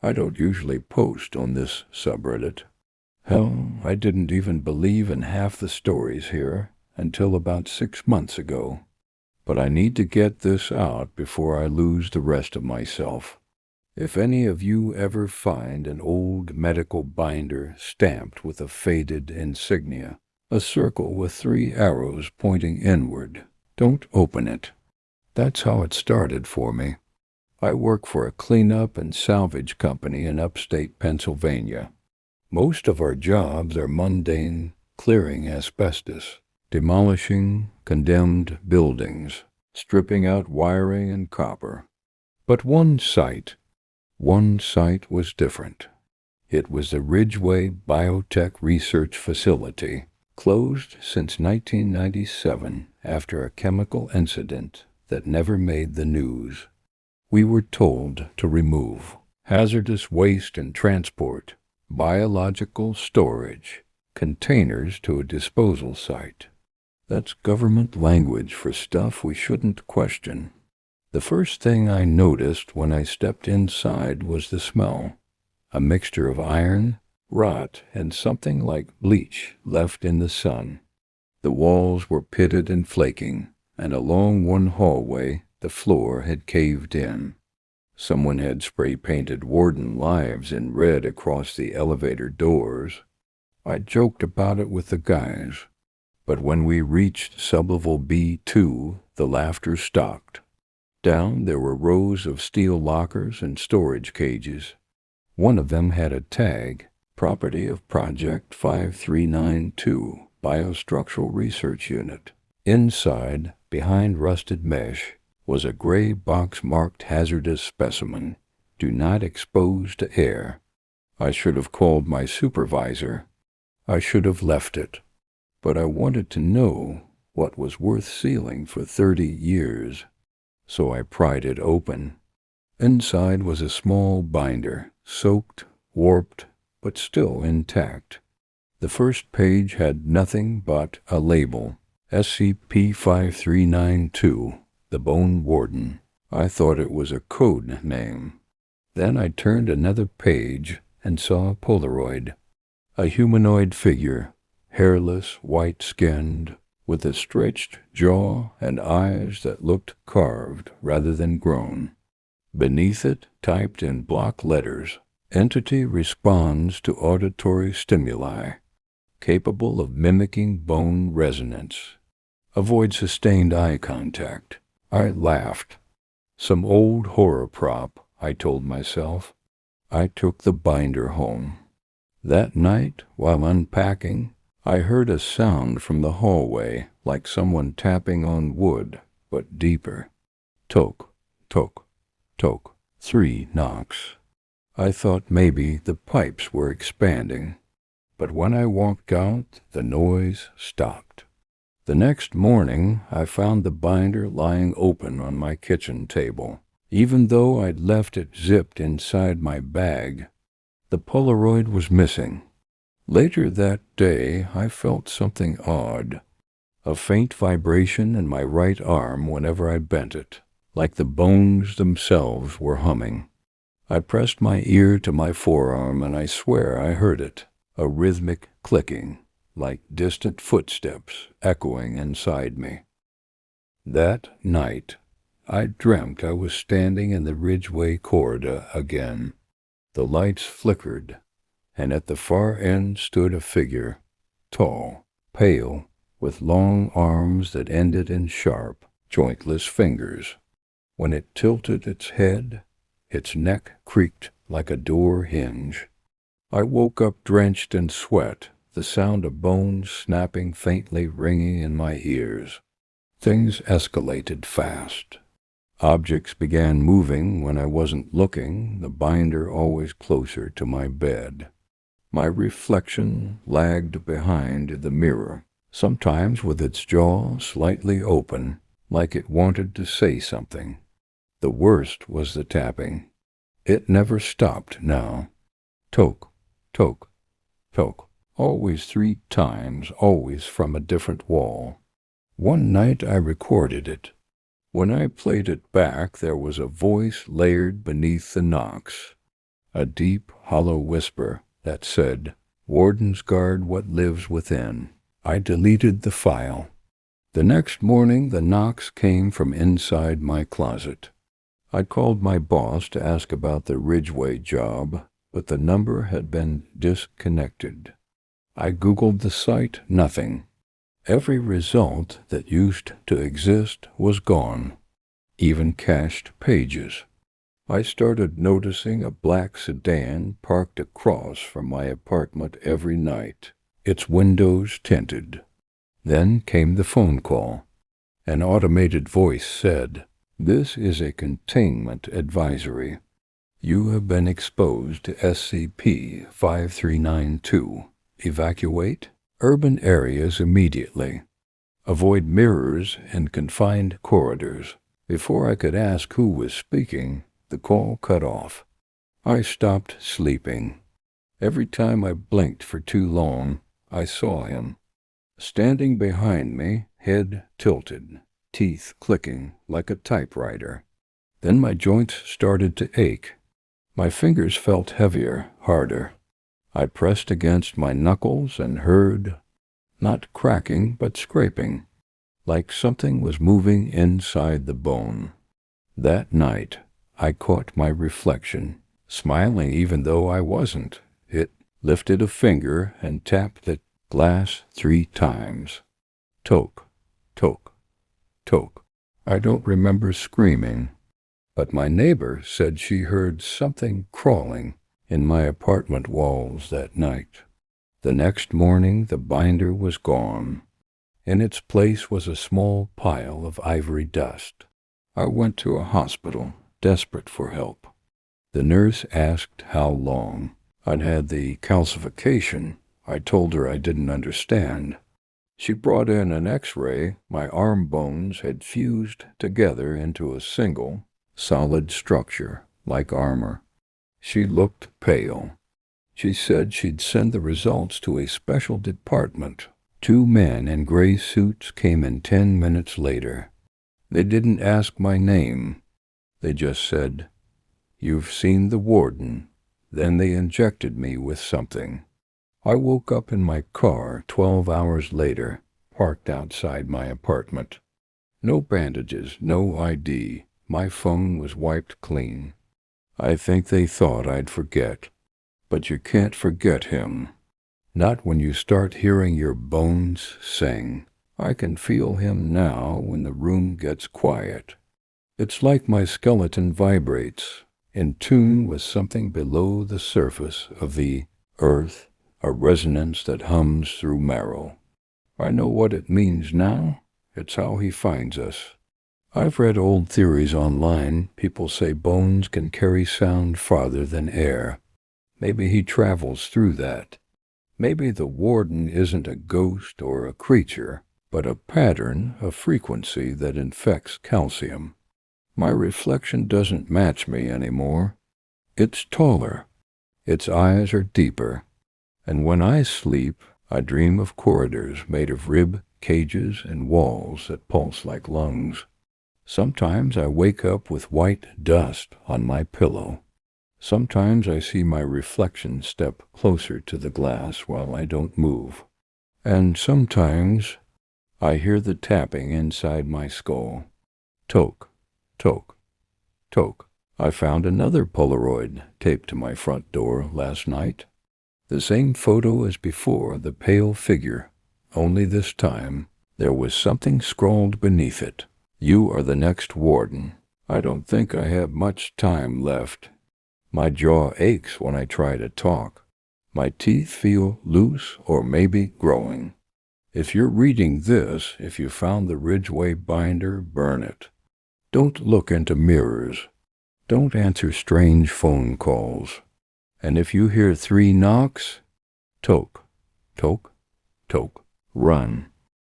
I don't usually post on this subreddit. Hell, I didn't even believe in half the stories here until about 6 months ago. But I need to get this out before I lose the rest of myself. If any of you ever find an old medical binder stamped with a faded insignia, a circle with 3 arrows pointing inward, don't open it. That's how it started for me. I work for a cleanup and salvage company in upstate Pennsylvania. Most of our jobs are mundane, clearing asbestos, demolishing condemned buildings, stripping out wiring and copper. But one site was different. It was the Ridgeway Biotech Research Facility, closed since 1997 after a chemical incident that never made the news. We were told to remove hazardous waste and transport, biological storage, containers to a disposal site. That's government language for stuff we shouldn't question. The first thing I noticed when I stepped inside was the smell, a mixture of iron, rot, and something like bleach left in the sun. The walls were pitted and flaking, and along one hallway the floor had caved in. Someone had spray-painted Warden lives in red across the elevator doors. I joked about it with the guys, but when we reached sublevel B2, the laughter stopped. Down there were rows of steel lockers and storage cages. One of them had a tag, property of Project 5392, Biostructural Research Unit. Inside, behind rusted mesh, was a gray box marked hazardous specimen, do not expose to air. I should have called my supervisor. I should have left it. But I wanted to know what was worth sealing for 30 years. So I pried it open. Inside was a small binder, soaked, warped, but still intact. The first page had nothing but a label, SCP-5392, the Bone Warden. I thought it was a code name. Then I turned another page and saw a Polaroid. A humanoid figure, hairless, white-skinned, with a stretched jaw and eyes that looked carved rather than grown. Beneath it, typed in block letters, entity responds to auditory stimuli, capable of mimicking bone resonance. Avoid sustained eye contact. I laughed. Some old horror prop, I told myself. I took the binder home. That night, while unpacking, I heard a sound from the hallway, like someone tapping on wood, but deeper. Toke, toke, toke, 3 knocks. I thought maybe the pipes were expanding, but when I walked out, the noise stopped. The next morning, I found the binder lying open on my kitchen table. Even though I'd left it zipped inside my bag, the Polaroid was missing. Later that day, I felt something odd, a faint vibration in my right arm whenever I bent it, like the bones themselves were humming. I pressed my ear to my forearm, and I swear I heard it, a rhythmic clicking, like distant footsteps echoing inside me. That night, I dreamt I was standing in the Ridgeway corridor again. The lights flickered, and at the far end stood a figure, tall, pale, with long arms that ended in sharp, jointless fingers. When it tilted its head, its neck creaked like a door hinge. I woke up drenched in sweat, the sound of bones snapping faintly ringing in my ears. Things escalated fast. Objects began moving when I wasn't looking, the binder always closer to my bed. My reflection lagged behind the mirror, sometimes with its jaw slightly open, like it wanted to say something. The worst was the tapping. It never stopped now. Toke, toke, toke. Always 3 times, always from a different wall. One night I recorded it. When I played it back, there was a voice layered beneath the knocks. a deep, hollow whisper that said, "Wardens guard what lives within." I deleted the file. The next morning, the knocks came from inside my closet. I called my boss to ask about the Ridgeway job, but the number had been disconnected. I Googled the site, nothing. Every result that used to exist was gone, even cached pages. I started noticing a black sedan parked across from my apartment every night, its windows tinted. Then came the phone call. An automated voice said, "This is a containment advisory. You have been exposed to SCP-5392. Evacuate urban areas immediately. Avoid mirrors and confined corridors." Before I could ask who was speaking, the call cut off. I stopped sleeping. Every time I blinked for too long, I saw him. Standing behind me, head tilted, teeth clicking like a typewriter. Then my joints started to ache. My fingers felt heavier, harder. I pressed against my knuckles and heard, not cracking but scraping, like something was moving inside the bone. That night, I caught my reflection, smiling even though I wasn't. It lifted a finger and tapped the glass 3 times. Toke, toke, toke. I don't remember screaming, but my neighbor said she heard something crawling in my apartment walls that night. The next morning, the binder was gone. In its place was a small pile of ivory dust. I went to a hospital, desperate for help. The nurse asked how long. I'd had the calcification. I told her I didn't understand. She brought in an X-ray. My arm bones had fused together into a single, solid structure, like armor. She looked pale. She said she'd send the results to a special department. 2 men in gray suits came in 10 minutes later. They didn't ask my name. They just said, "You've seen the warden." Then they injected me with something. I woke up in my car 12 hours later, parked outside my apartment. No bandages, no ID. My phone was wiped clean. I think they thought I'd forget. But you can't forget him. Not when you start hearing your bones sing. I can feel him now when the room gets quiet. It's like my skeleton vibrates, in tune with something below the surface of the earth, a resonance that hums through marrow. I know what it means now. It's how he finds us. I've read old theories online. People say bones can carry sound farther than air. Maybe he travels through that. Maybe the warden isn't a ghost or a creature, but a pattern, a frequency that infects calcium. My reflection doesn't match me anymore. It's taller. Its eyes are deeper. And when I sleep, I dream of corridors made of rib cages and walls that pulse like lungs. Sometimes I wake up with white dust on my pillow. Sometimes I see my reflection step closer to the glass while I don't move. And sometimes I hear the tapping inside my skull. Toke, toke, toke. I found another Polaroid taped to my front door last night. The same photo as before, the pale figure. Only this time, there was something scrawled beneath it. "You are the next warden." I don't think I have much time left. My jaw aches when I try to talk. My teeth feel loose or maybe growing. If you're reading this, if you found the Ridgeway binder, burn it. Don't look into mirrors. Don't answer strange phone calls. And if you hear 3 knocks, toke, toke, toke, run.